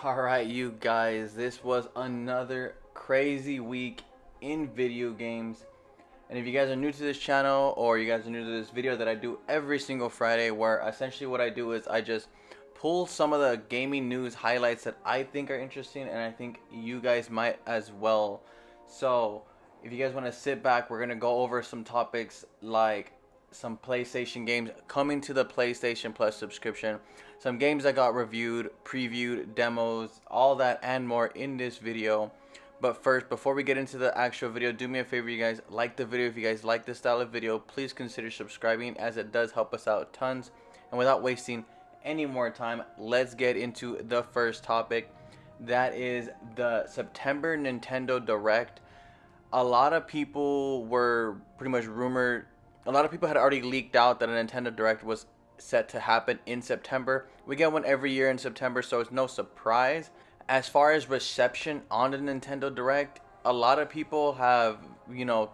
Alright, you guys, this was another crazy week in video games. And if you guys are new to this channel, or you guys are new to this video that I do every single Friday, where essentially what I do is I just pull some of the gaming news highlights that I think are interesting, and I think you guys might as well. So, if you guys want to sit back, we're going to go over some topics like some PlayStation games coming to the PlayStation Plus subscription, some games that got reviewed, previewed, demos, all that and more in this video. But first, before we get into the actual video, do me a favor, you guys, like the video. If you guys like this style of video, please consider subscribing, as it does help us out tons. And without wasting any more time, let's get into the first topic. That is the September Nintendo Direct. A lot of people were pretty much rumored. A lot of people had already leaked out that a Nintendo Direct was set to happen in September. We get one every year in September, so it's no surprise. As far as reception on the Nintendo Direct, a lot of people have,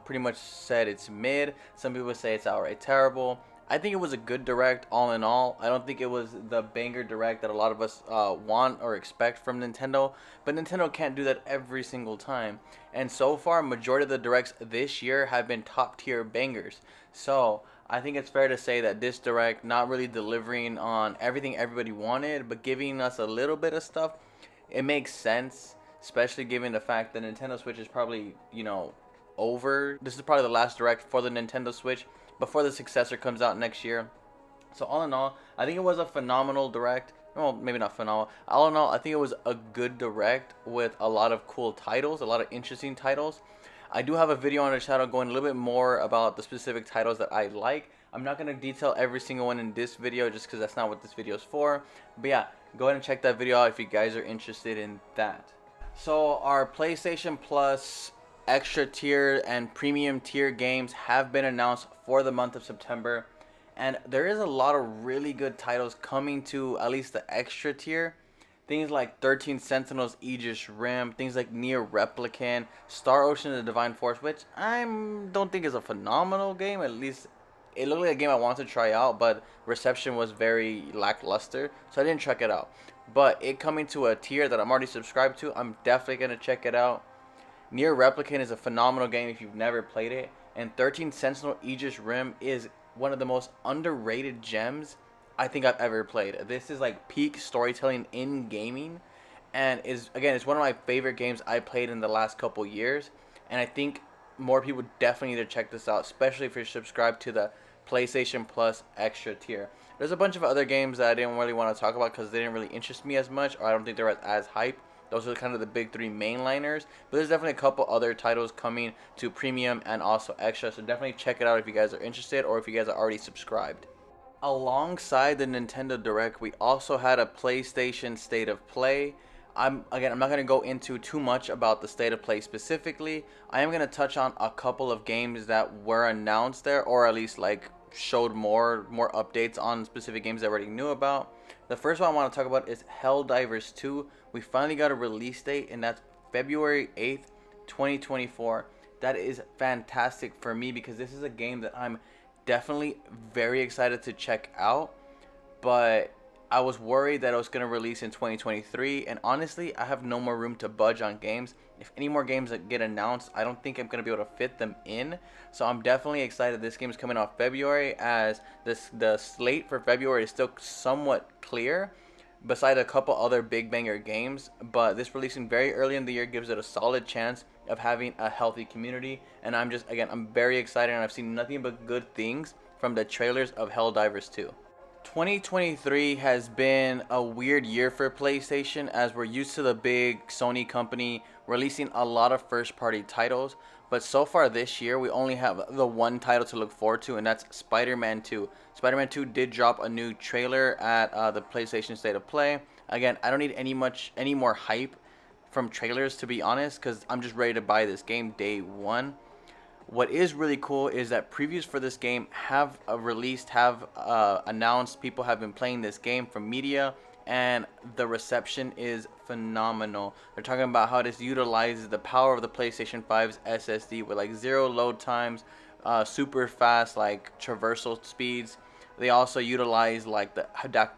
pretty much said it's mid. Some people say it's outright terrible. I think it was a good Direct all in all. I don't think it was the banger Direct that a lot of us want or expect from Nintendo. But Nintendo can't do that every single time. And so far, majority of the Directs this year have been top tier bangers. So I think it's fair to say that this Direct, not really delivering on everything everybody wanted, but giving us a little bit of stuff, it makes sense. Especially given the fact that Nintendo Switch is probably, over. This is probably the last Direct for the Nintendo Switch before the successor comes out next year. So all in all, I think it was a phenomenal Direct. Well, maybe not phenomenal. All in all, I think it was a good Direct with a lot of cool titles, a lot of interesting titles. I do have a video on the channel going a little bit more about the specific titles that I like. I'm not going to detail every single one in this video just because that's not what this video is for. But yeah, go ahead and check that video out if you guys are interested in that. So our PlayStation Plus extra tier and premium tier games have been announced for the month of September, and there is a lot of really good titles coming to at least the extra tier. Things like 13 Sentinels Aegis Rim, things like Nier Replicant, Star Ocean the Divine Force, which I don't think is a phenomenal game. At least it looked like a game I wanted to try out, but reception was very lackluster, so I didn't check it out. But it coming to a tier that I'm already subscribed to, I'm definitely going to check it out. Nier Replicant is a phenomenal game if you've never played it, and 13 Sentinel Aegis Rim is one of the most underrated gems I think I've ever played. This is like peak storytelling in gaming, and it's one of my favorite games I played in the last couple years, and I think more people definitely need to check this out, especially if you're subscribed to the PlayStation Plus extra tier. There's a bunch of other games that I didn't really want to talk about because they didn't really interest me as much, or I don't think they're as hype. Those are kind of the big three mainliners, but there's definitely a couple other titles coming to premium and also extra, so definitely check it out if you guys are interested or if you guys are already subscribed. Alongside the Nintendo Direct, we also had a PlayStation State of Play. I'm not going to go into too much about the State of Play specifically. I am going to touch on a couple of games that were announced there, or at least like showed more updates on specific games that I already knew about. The first one I want to talk about is Helldivers 2. We finally got a release date, and that's February 8th, 2024. That is fantastic for me because this is a game that I'm definitely very excited to check out, but I was worried that it was going to release in 2023, and honestly, I have no more room to budge on games. If any more games that get announced, I don't think I'm going to be able to fit them in, so I'm definitely excited this game is coming out February, as the slate for February is still somewhat clear, besides a couple other big banger games, but this releasing very early in the year gives it a solid chance of having a healthy community, and I'm very excited, and I've seen nothing but good things from the trailers of Helldivers 2. 2023 has been a weird year for PlayStation, as we're used to the big Sony company releasing a lot of first-party titles, but so far this year we only have the one title to look forward to, and that's Spider-Man 2. Spider-Man 2 did drop a new trailer at the PlayStation State of Play. Again, I don't need any more hype from trailers, to be honest, because I'm just ready to buy this game day one. What is really cool is that previews for this game have announced. People have been playing this game from media, and the reception is phenomenal. They're talking about how this utilizes the power of the PlayStation 5's SSD with like zero load times, super fast like traversal speeds. They also utilize like the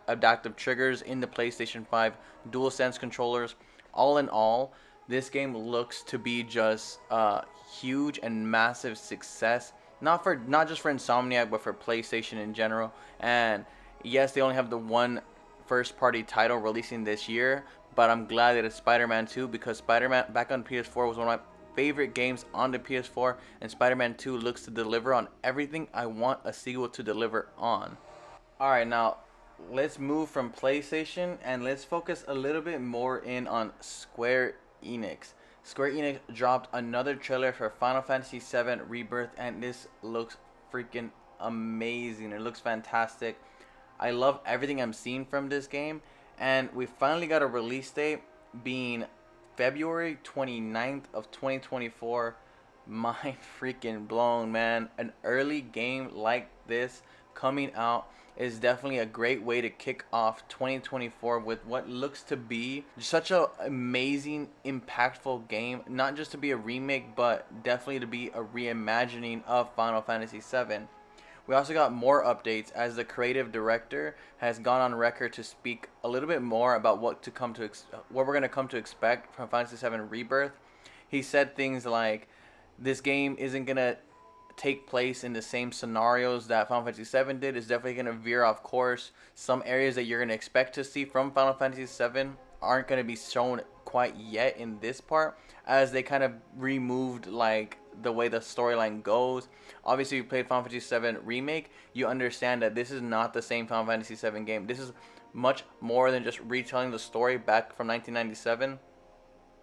adaptive triggers in the PlayStation 5 DualSense controllers. All in all, this game looks to be just a huge and massive success. Not just for Insomniac, but for PlayStation in general. And yes, they only have the one first party title releasing this year, but I'm glad that it's Spider-Man 2, because Spider-Man back on PS4 was one of my favorite games on the PS4, and Spider-Man 2 looks to deliver on everything I want a sequel to deliver on. Alright, now let's move from PlayStation and let's focus a little bit more in on Square Enix. Square Enix dropped another trailer for Final Fantasy VII Rebirth, and this looks freaking amazing. It looks fantastic. I love everything I'm seeing from this game, and we finally got a release date being February 29th of 2024. Mind freaking blown, man. An early game like this coming out is definitely a great way to kick off 2024 with what looks to be such a amazing, impactful game. Not just to be a remake, but definitely to be a reimagining of Final Fantasy VII. We also got more updates, as the creative director has gone on record to speak a little bit more about what we're going to come to expect from Final Fantasy VII Rebirth. He said things like, this game isn't going to take place in the same scenarios that Final Fantasy VII did. It's definitely going to veer off course. Some areas that you're going to expect to see from Final Fantasy VII aren't going to be shown quite yet in this part, as they kind of removed like the way the storyline goes. Obviously, if you played Final Fantasy VII Remake, you understand that this is not the same Final Fantasy VII game. This is much more than just retelling the story back from 1997.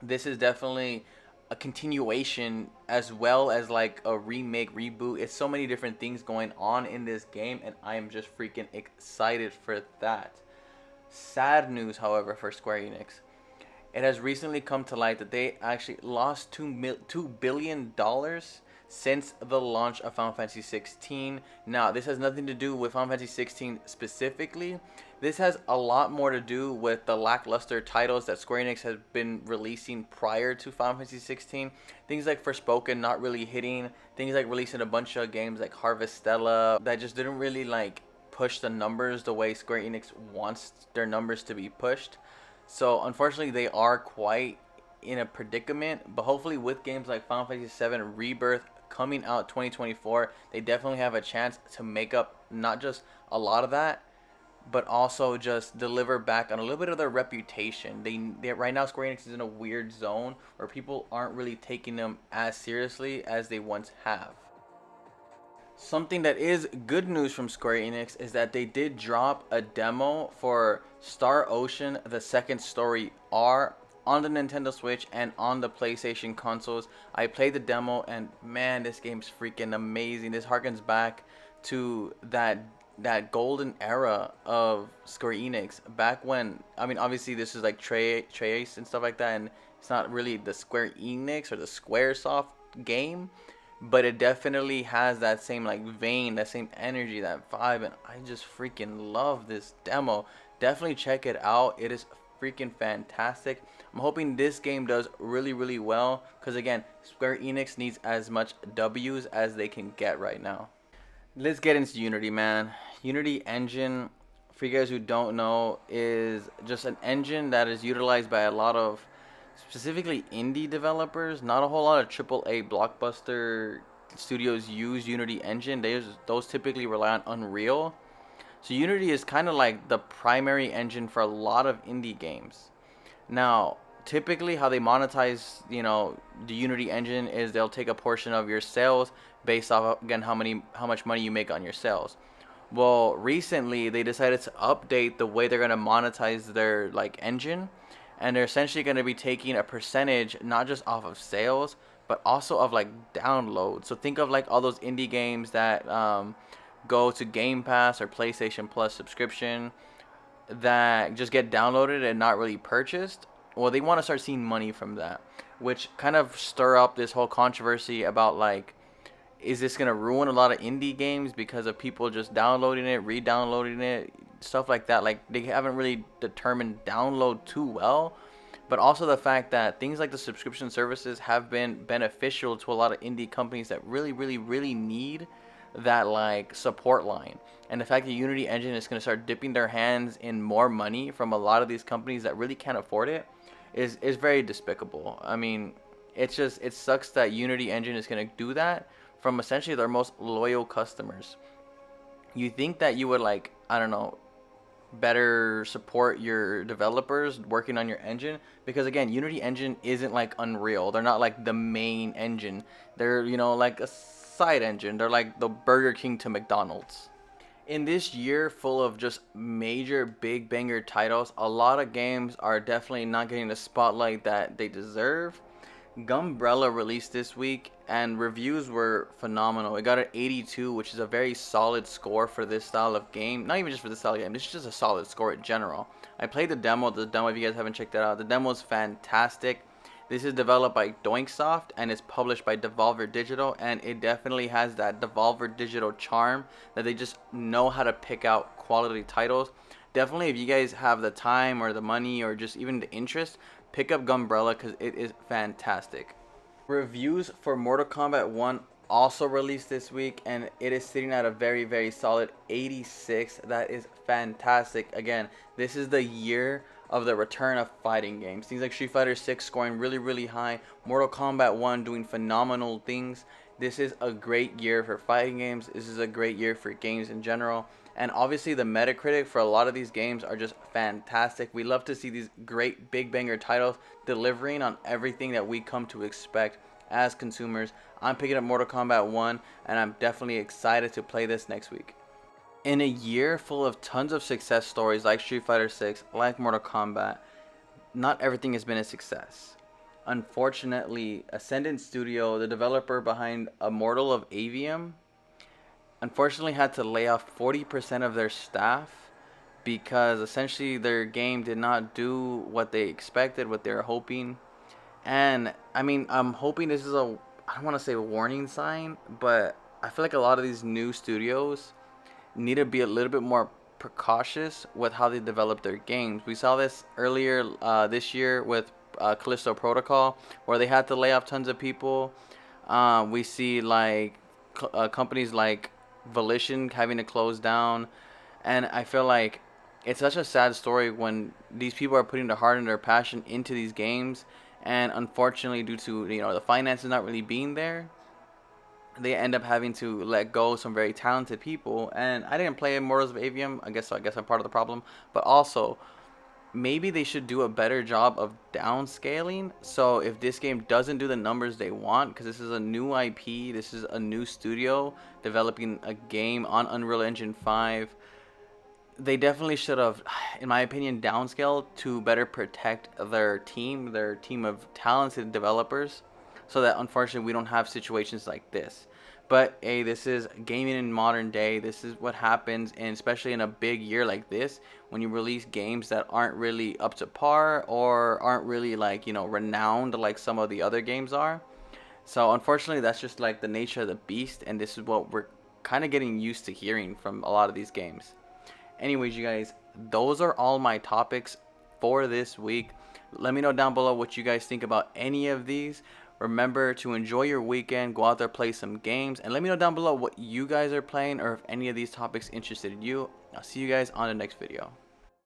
This is definitely a continuation as well as like a remake, reboot. It's so many different things going on in this game, and I am just freaking excited for that. Sad news, however, for Square Enix. It has recently come to light that they actually lost $2 billion since the launch of Final Fantasy 16. Now, this has nothing to do with Final Fantasy 16 specifically. This has a lot more to do with the lackluster titles that Square Enix has been releasing prior to Final Fantasy 16. Things like Forspoken not really hitting. Things like releasing a bunch of games like Harvestella that just didn't really like push the numbers the way Square Enix wants their numbers to be pushed. So unfortunately, they are quite in a predicament. But hopefully, with games like Final Fantasy VII Rebirth coming out 2024, they definitely have a chance to make up not just a lot of that, but also just deliver back on a little bit of their reputation. They right now, Square Enix is in a weird zone where people aren't really taking them as seriously as they once have. Something that is good news from Square Enix is that they did drop a demo for Star Ocean: The Second Story R on the Nintendo Switch and on the PlayStation consoles. I played the demo, and man, this game's freaking amazing. This harkens back to that golden era of Square Enix back when, I mean, obviously this is like Trace and stuff like that, and it's not really the Square Enix or the Squaresoft game, but it definitely has that same like vein, that same energy, that vibe, and I just freaking love this demo. Definitely check it out. It is freaking fantastic. I'm hoping this game does really, really well, because again, Square Enix needs as much W's as they can get right now. Let's get into Unity, man. Unity engine, for you guys who don't know, is just an engine that is utilized by a lot of specifically indie developers. Not a whole lot of AAA blockbuster studios use Unity engine. Those typically rely on Unreal. So Unity is kind of like the primary engine for a lot of indie games. Now, typically how they monetize, the Unity engine is they'll take a portion of your sales based off, again, how much money you make on your sales. Well, recently they decided to update the way they're going to monetize their like engine, and they're essentially going to be taking a percentage not just off of sales, but also of like downloads. So think of like all those indie games that go to Game Pass or PlayStation Plus subscription that just get downloaded and not really purchased. Well, they want to start seeing money from that, which kind of stir up this whole controversy about like, is this going to ruin a lot of indie games because of people just downloading it, re-downloading it, stuff like that. Like, they haven't really determined download too well, but also the fact that things like the subscription services have been beneficial to a lot of indie companies that really, really, really need that like support line. And the fact that Unity Engine is going to start dipping their hands in more money from a lot of these companies that really can't afford it is very despicable. I mean, it sucks that Unity Engine is going to do that from essentially their most loyal customers. You think that you would, like, I don't know, better support your developers working on your engine, because again, Unity Engine isn't like Unreal. They're not like the main engine. They're, you know, like a side engine. They're like the Burger King to McDonald's. In this year full of just major big banger titles, a lot of games are definitely not getting the spotlight that they deserve. Gunbrella released this week and reviews were phenomenal. It got an 82, which is a very solid score for this style of game. Not even just for this style of game, this is just a solid score in general. I played the demo, if you guys haven't checked that out, the demo is fantastic. This is developed by Doinksoft and is published by Devolver Digital, and it definitely has that Devolver Digital charm that they just know how to pick out quality titles. Definitely, if you guys have the time or the money or just even the interest, pick up Gunbrella because it is fantastic. Reviews for Mortal Kombat 1 also released this week, and it is sitting at a very, very solid 86. That is fantastic. Again, this is the year of the return of fighting games. Things like Street Fighter 6 scoring really, really high. Mortal Kombat 1 doing phenomenal things. This is a great year for fighting games. This is a great year for games in general. And obviously the Metacritic for a lot of these games are just fantastic. We love to see these great big banger titles delivering on everything that we come to expect as consumers. I'm picking up Mortal Kombat 1 and I'm definitely excited to play this next week. In a year full of tons of success stories like Street Fighter 6, like Mortal Kombat, not everything has been a success. Unfortunately, Ascendant Studio, the developer behind Immortal of Aveum, unfortunately had to lay off 40% of their staff because essentially their game did not do what they expected, what they were hoping. And I mean, I'm hoping this is I don't want to say a warning sign, but I feel like a lot of these new studios need to be a little bit more precautious with how they develop their games. We saw this earlier this year with Callisto Protocol, where they had to lay off tons of people. We see like companies like Volition having to close down, and I feel like it's such a sad story when these people are putting their heart and their passion into these games, and unfortunately, due to, you know, the finances not really being there, they end up having to let go some very talented people. And I didn't play Immortals of Aveum, I guess I'm part of the problem. But also, maybe they should do a better job of downscaling. So if this game doesn't do the numbers they want, because this is a new IP, this is a new studio developing a game on Unreal Engine 5, they definitely should have, in my opinion, downscaled to better protect their team of talented developers, so that unfortunately we don't have situations like this. But hey, this is gaming in modern day. This is what happens, and especially in a big year like this, when you release games that aren't really up to par or aren't really, like, you know, renowned like some of the other games are. So unfortunately, that's just like the nature of the beast, and this is what we're kind of getting used to hearing from a lot of these games. Anyways, you guys, those are all my topics for this week. Let me know down below what you guys think about any of these. Remember to enjoy your weekend, go out there, play some games, and let me know down below what you guys are playing or if any of these topics interested you. I'll see you guys on the next video.